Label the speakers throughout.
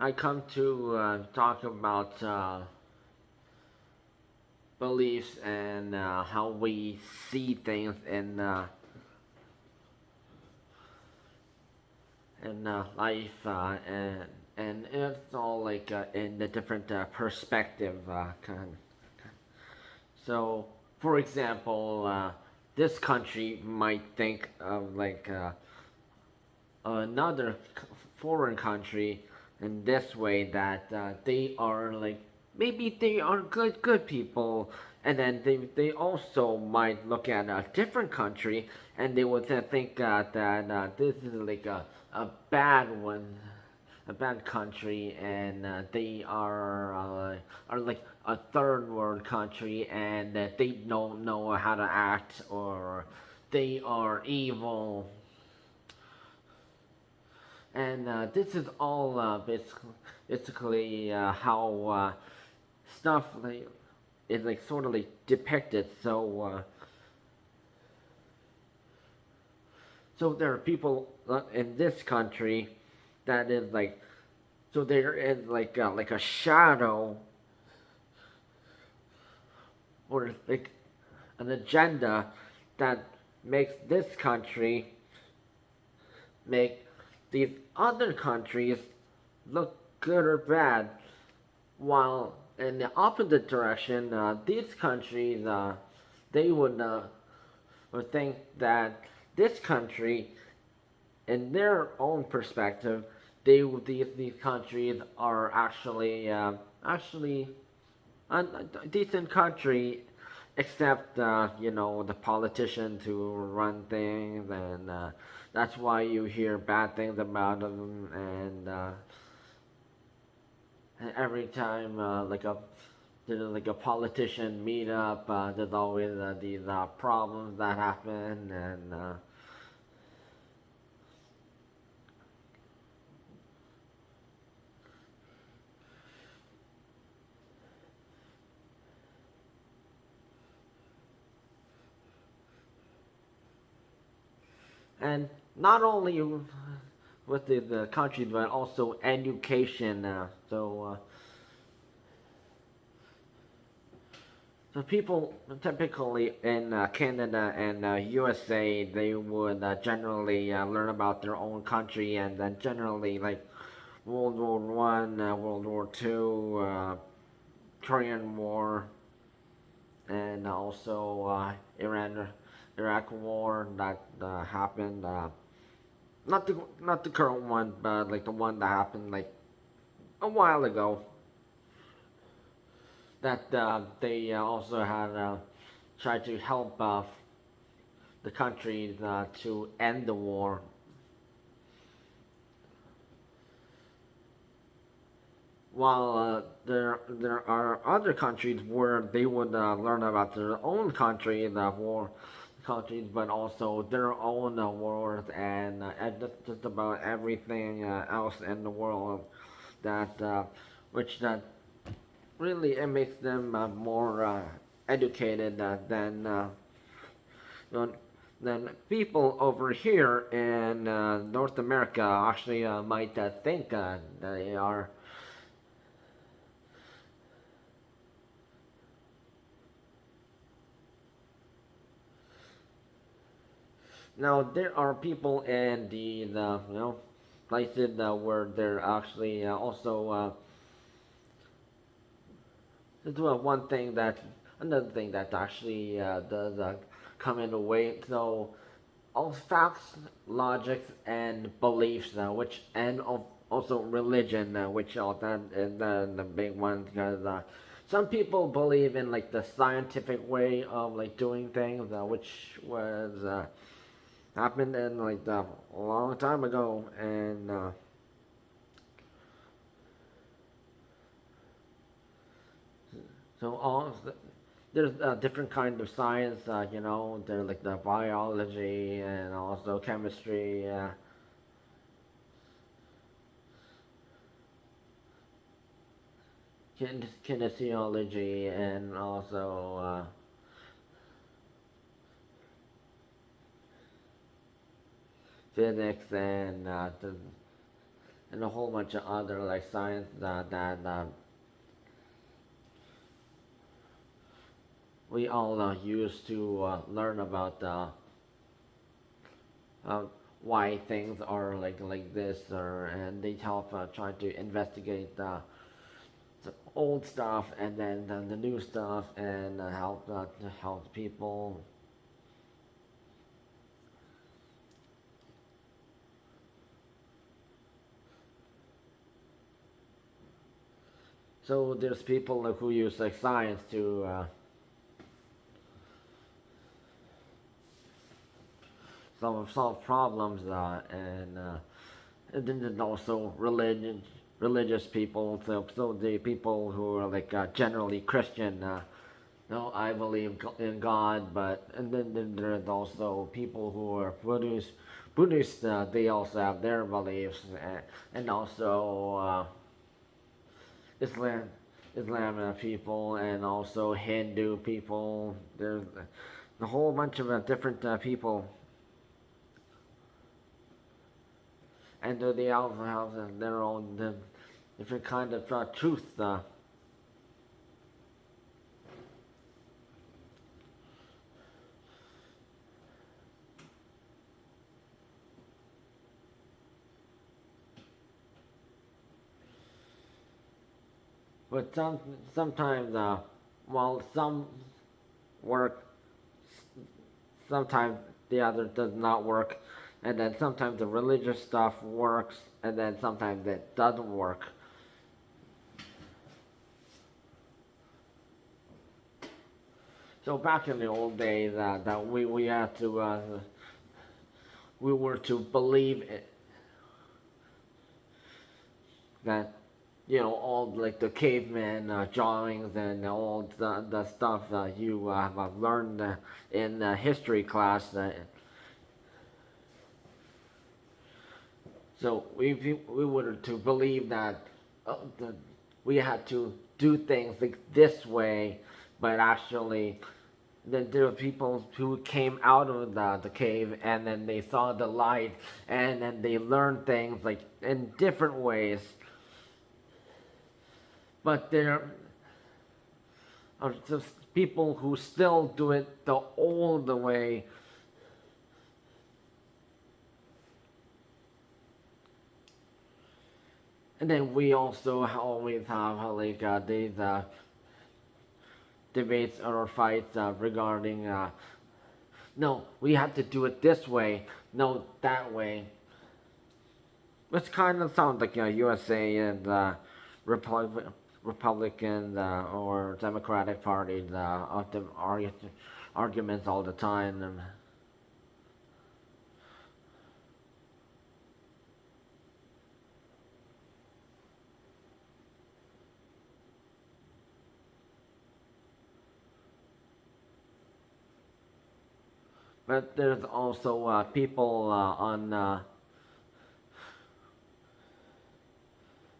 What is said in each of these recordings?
Speaker 1: I come to talk about beliefs and how we see things in life, and it's all like in a different perspective. So, for example, this country might think of like another foreign country in this way that they are like maybe they are good people, and then they also might look at a different country and they would think that this is like a bad one, a bad country, and they are like a third world country, and that they don't know how to act, or they are evil. And this is all basically how stuff like is like sort of like depicted. So there are people in this country that is like, so there is like a shadow, or like an agenda that makes this country make these other countries look good or bad, while in the opposite direction, these countries they would think that this country, in their own perspective, these countries are actually a decent country, except the politicians who run things, and that's why you hear bad things about them, and every time there's like a politician meetup, there's always these problems that happen, and not only with the countries, but also education. So people typically in Canada and USA, they would generally learn about their own country, and then generally like World War One, World War Two, Korean War, and also Iraq War that happened. Not the current one, but like the one that happened like a while ago. That they also had tried to help the countries to end the war, while there are other countries where they would learn about their own country, the war countries, but also their own wars, and just about everything else in the world that which that really it makes them more educated than than people over here in North America actually might think they are. Now there are people in the places where they're actually also this is one thing that another thing that actually does come into way. So all facts, logic, and beliefs, which and also religion, which all that is the big one, because some people believe in like the scientific way of like doing things, which was happened in like a long time ago, and so all there's different kind of science, there's like the biology and also chemistry, kinesiology, and also physics, and and a whole bunch of other like science that we all use to learn about uh, why things are like this, or and they help try to investigate the old stuff and then the new stuff and help people. So there's people who use like science to solve problems, and then there's also religious people. So the people who are like generally Christian. No, I believe in God, but and then there's also people who are Buddhist. Buddhist, they also have their beliefs, and also Islam, Islam people, and also Hindu people. There's a whole bunch of different people, and they also have their own different kind of truth. But sometimes, while some work, sometimes the other does not work, and then sometimes the religious stuff works, and then sometimes it doesn't work. So back in the old days, that we had to we were to believe it, that all like the caveman drawings and all the stuff you have learned in history class. So we were to believe that the, we had to do things like this way, but actually then there were people who came out of the cave and then they saw the light and then they learned things like in different ways. But there are just people who still do it the old way. And then we also always have like these debates or fights regarding no, we have to do it this way, no, that way. Which kind of sounds like USA and Republican or Democratic Party arguments all the time. But there's also people on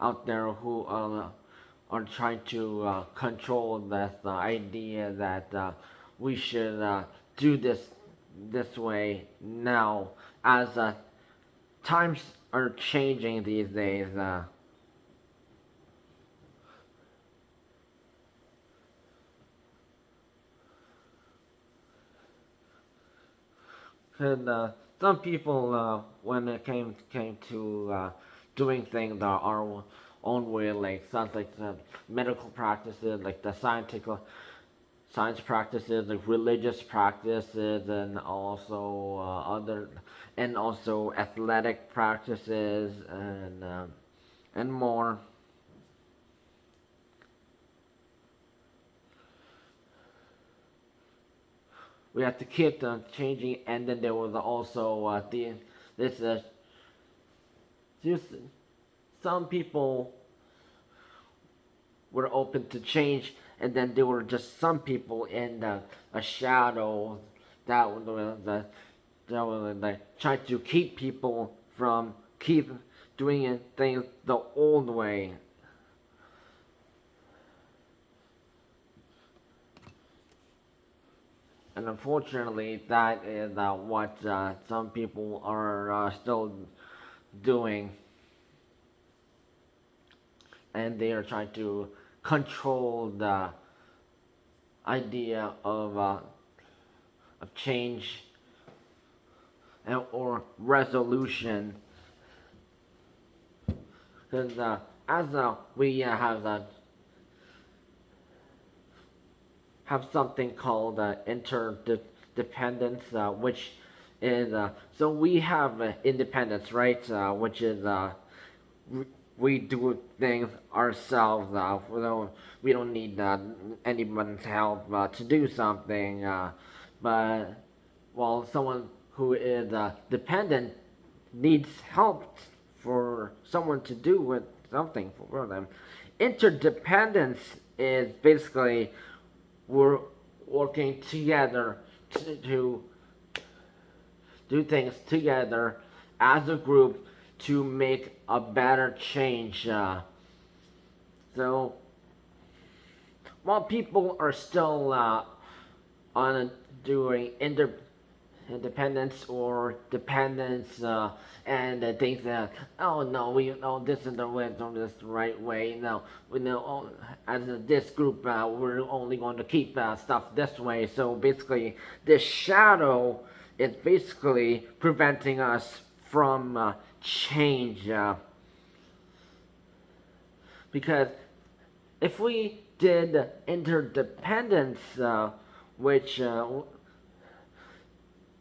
Speaker 1: out there who are trying to control this idea that we should do this way now, as times are changing these days. And some people, when it came to doing things our own way, like sounds like the medical practices, like the science practices, like religious practices, and also other, and also athletic practices, and more. We have to keep them changing, and then there was also this just some people were open to change, and then there were just some people in a shadow that were like trying to keep people from keep doing things the old way. And unfortunately, that is what some people are still doing. and they are trying to control the idea of change or resolution. Because as we have something called interdependence, which is so we have independence, right? Which is we do things ourselves. We don't need anyone's help to do something. But while someone who is dependent needs help for someone to do with something for them. Interdependence is basically we're working together to do things together as a group to make a better change. So while people are still on doing independence or dependence and think that oh no we know this is the way, this is the right way. No, we know as this group we're only going to keep stuff this way. So basically, this shadow is basically preventing us from change because if we did interdependence, which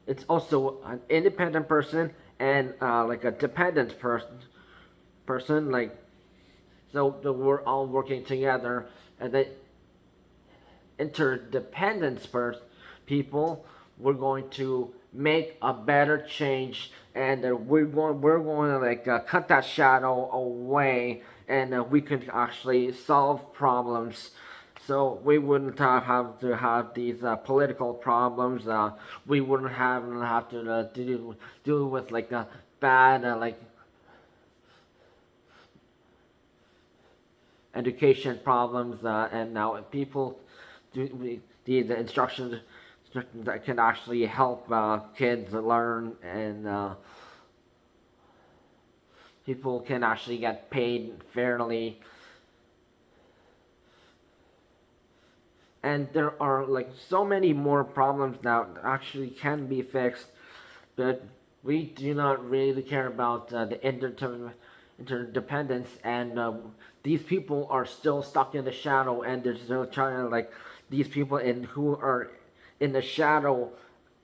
Speaker 1: it's also an independent person and like a dependent person like we're all working together and the interdependence people we're going to make a better change and we're going to like cut that shadow away and we can actually solve problems so we wouldn't have to have these political problems. We wouldn't have to deal with like bad like education problems. And now people do these instructions that can actually help kids learn and people can actually get paid fairly. And there are like so many more problems that actually can be fixed, but we do not really care about the interdependence, and these people are still stuck in the shadow, and they're still trying to like these people in who are in the shadow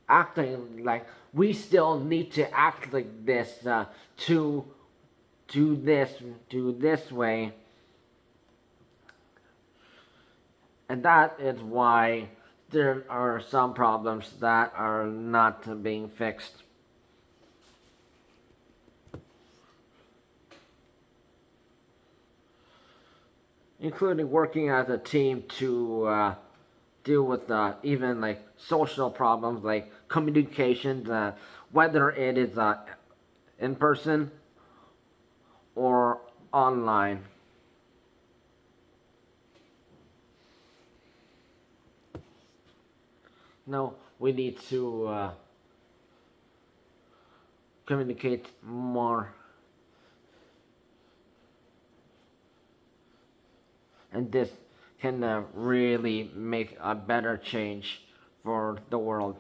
Speaker 1: acting like we still need to act like this to do this way. And that is why there are some problems that are not being fixed. Including working as a team to deal with even like social problems like communications, whether it is in person or online. No, we need to communicate more, and this can really make a better change for the world.